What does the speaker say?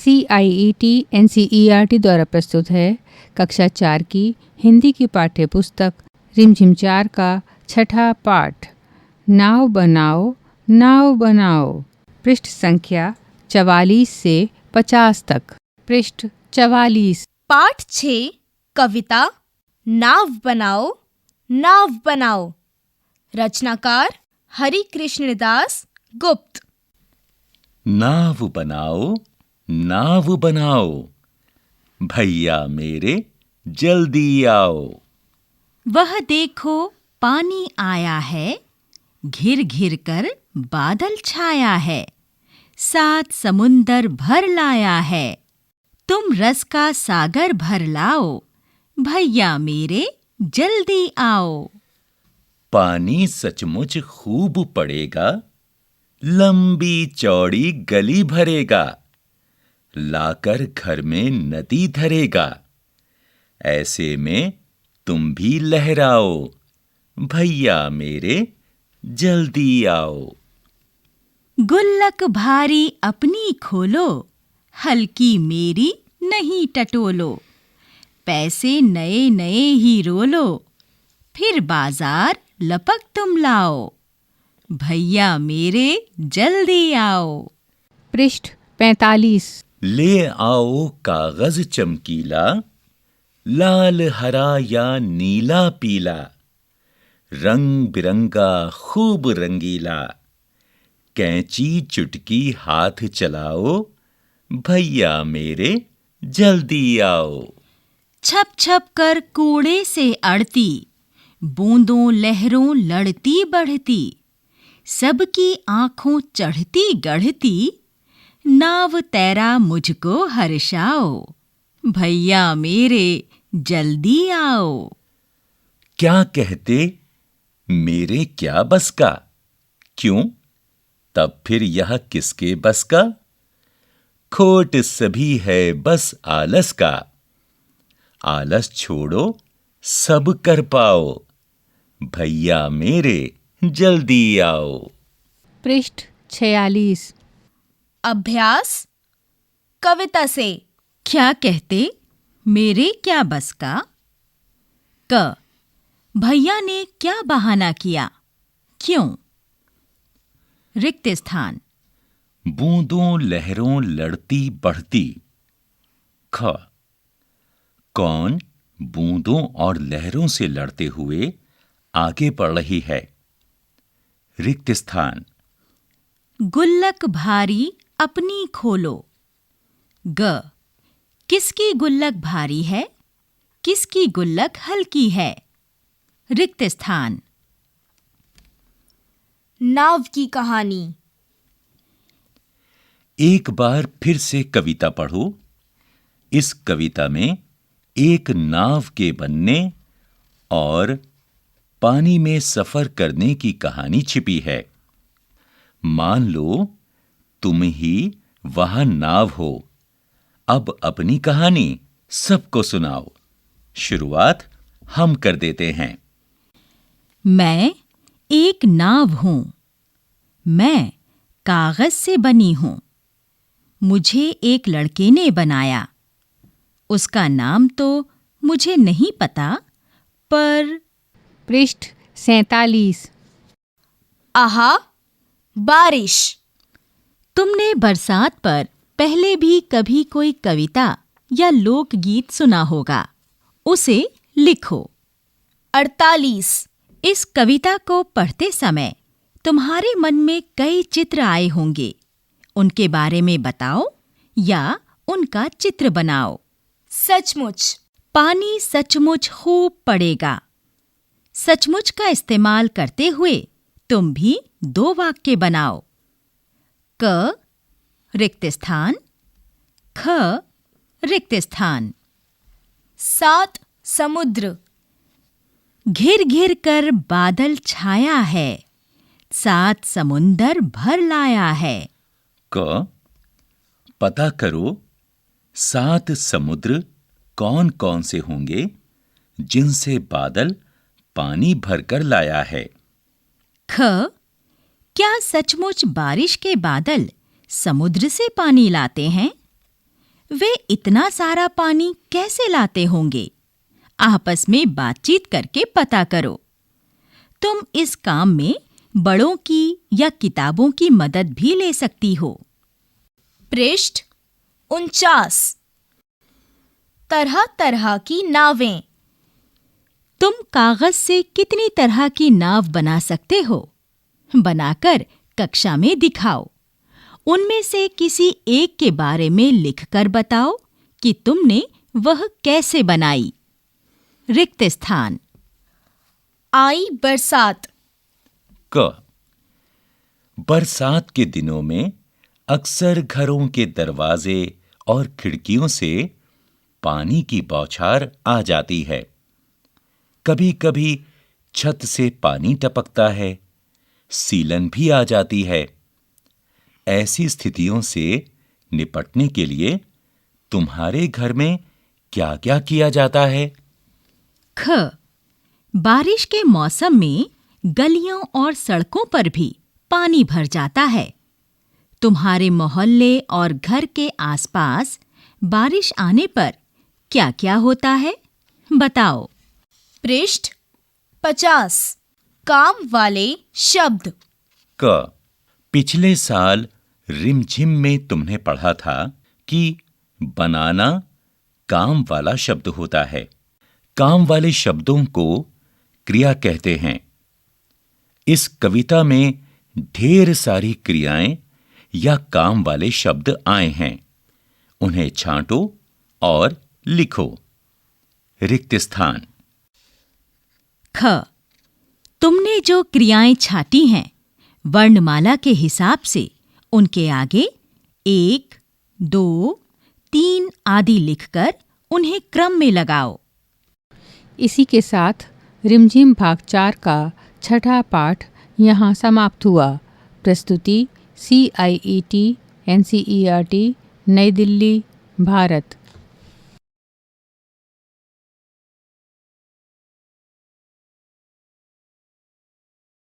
CIET NCERT द्वारा प्रस्तुत है कक्षा 4 की हिंदी की पाठ्य पुस्तक रिमझिम 4 का छठा पाठ नाव बनाओ नाव बनाओ, पृष्ठ संख्या 44 से 50 तक। पृष्ठ 44। पाठ 6 कविता नाव बनाओ नाव बनाओ। रचनाकार हरि कृष्ण दास गुप्त। नाव बनाओ नाव बनाओ, भैया मेरे जल्दी आओ। वह देखो पानी आया है, घिर घिर कर बादल छाया है, 7 समुंदर भर लाया है। तुम रस का सागर भर लाओ, भैया मेरे जल्दी आओ। पानी सचमुच खूब पड़ेगा, लंबी चौड़ी गली भरेगा, लाकर घर में नदी धरेगा। ऐसे में तुम भी लहराओ, भैया मेरे जल्दी आओ। गुल्लक भारी अपनी खोलो, हल्की मेरी नहीं टटोलो। पैसे नए नए ही रोलो, फिर बाजार लपक तुम लाओ, भैया मेरे जल्दी आओ। पृष्ठ 45। ले आओ कागज चमकीला, लाल हरा या नीला पीला, रंग बिरंगा खूब रंगीला। कैंची चुटकी हाथ चलाओ, भैया मेरे जल्दी आओ। छप छप कर कूड़े से अड़ती, बूंदों लहरों लड़ती बढ़ती, सबकी आंखों चढ़ती गढ़ती, नाव तैरा मुझको हर्षाओ, भैया मेरे जल्दी आओ। क्या कहते मेरे क्या बस का, क्यों तब फिर यह किसके बस का। खोट सभी है बस आलस का, आलस छोड़ो सब कर पाओ, भैया मेरे जल्दी आओ। पृष्ठ 46। अभ्यास कविता से। क्या कहते मेरे क्या बस का। क भैया ने क्या बहाना किया, क्यों। रिक्त स्थान। बूंदों लहरों लड़ती बढ़ती। ख कौन बूंदों और लहरों से लड़ते हुए आगे बढ़ रही है। रिक्त स्थान। गुल्लक भारी अपनी खोलो। ग किसकी गुल्लक भारी है, किसकी गुल्लक हल्की है। रिक्त स्थान। नाव की कहानी। एक बार फिर से कविता पढ़ो। इस कविता में एक नाव के बनने और पानी में सफर करने की कहानी छिपी है। मान लो तुम ही वहां नाव हो। अब अपनी कहानी सबको सुनाओ। शुरुआत हम कर देते हैं। मैं एक नाव हूं, मैं कागज से बनी हूं। मुझे एक लड़के ने बनाया, उसका नाम तो मुझे नहीं पता, पर। पृष्ठ 47। आहा बारिश। तुमने बरसात पर पहले भी कभी कोई कविता या लोकगीत सुना होगा, उसे लिखो। 48। इस कविता को पढ़ते समय तुम्हारे मन में कई चित्र आए होंगे, उनके बारे में बताओ या उनका चित्र बनाओ। सचमुच पानी सचमुच खूब पड़ेगा। सचमुच का इस्तेमाल करते हुए तुम भी 2 वाक्य बनाओ। क रिक्त स्थान, ख रिक्त स्थान। 7 समुद्र। घिर घिर कर बादल छाया है, 7 समुंदर भर लाया है। क पता करो 7 समुद्र कौन कौन से होंगे जिनसे बादल पानी भरकर लाया है। ख क्या सचमुच बारिश के बादल समुद्र से पानी लाते हैं। वे इतना सारा पानी कैसे लाते होंगे? आपस में बातचीत करके पता करो। तुम इस काम में बड़ों की या किताबों की मदद भी ले सकती हो। पृष्ठ 49। तरह तरह की नावें। तुम कागज से कितनी तरह की नाव बना सकते हो? बनाकर कक्षा में दिखाओ। उनमें से किसी एक के बारे में लिखकर बताओ कि तुमने वह कैसे बनाई। रिक्त स्थान। आई बरसात। क। बरसात के दिनों में अक्सर घरों के दरवाजे और खिड़कियों से पानी की बौछार आ जाती है। कभी-कभी छत से पानी टपकता है, सीलन भी आ जाती है। ऐसी स्थितियों से निपटने के लिए तुम्हारे घर में क्या-क्या किया जाता है? ख। बारिश के मौसम में गलियों और सड़कों पर भी पानी भर जाता है। तुम्हारे मोहल्ले और घर के आसपास बारिश आने पर क्या-क्या होता है? बताओ। पृष्ठ 50। काम वाले शब्द। क। पिछले साल रिमझिम में तुमने पढ़ा था कि बनाना काम वाला शब्द होता है। काम वाले शब्दों को क्रिया कहते हैं। इस कविता में ढेर सारी क्रियाएं या काम वाले शब्द आए हैं। उन्हें छांटो और लिखो। रिक्त स्थान। ख। तुमने जो क्रियाएं छांटी हैं, वर्णमाला के हिसाब से उनके आगे 1, 2, 3 आदि लिखकर उन्हें क्रम में लगाओ। इसी के साथ रिमझिम भाग 4 का छठा पाठ यहाँ समाप्त हुआ। प्रस्तुति CIET NCERT नई दिल्ली, भारत।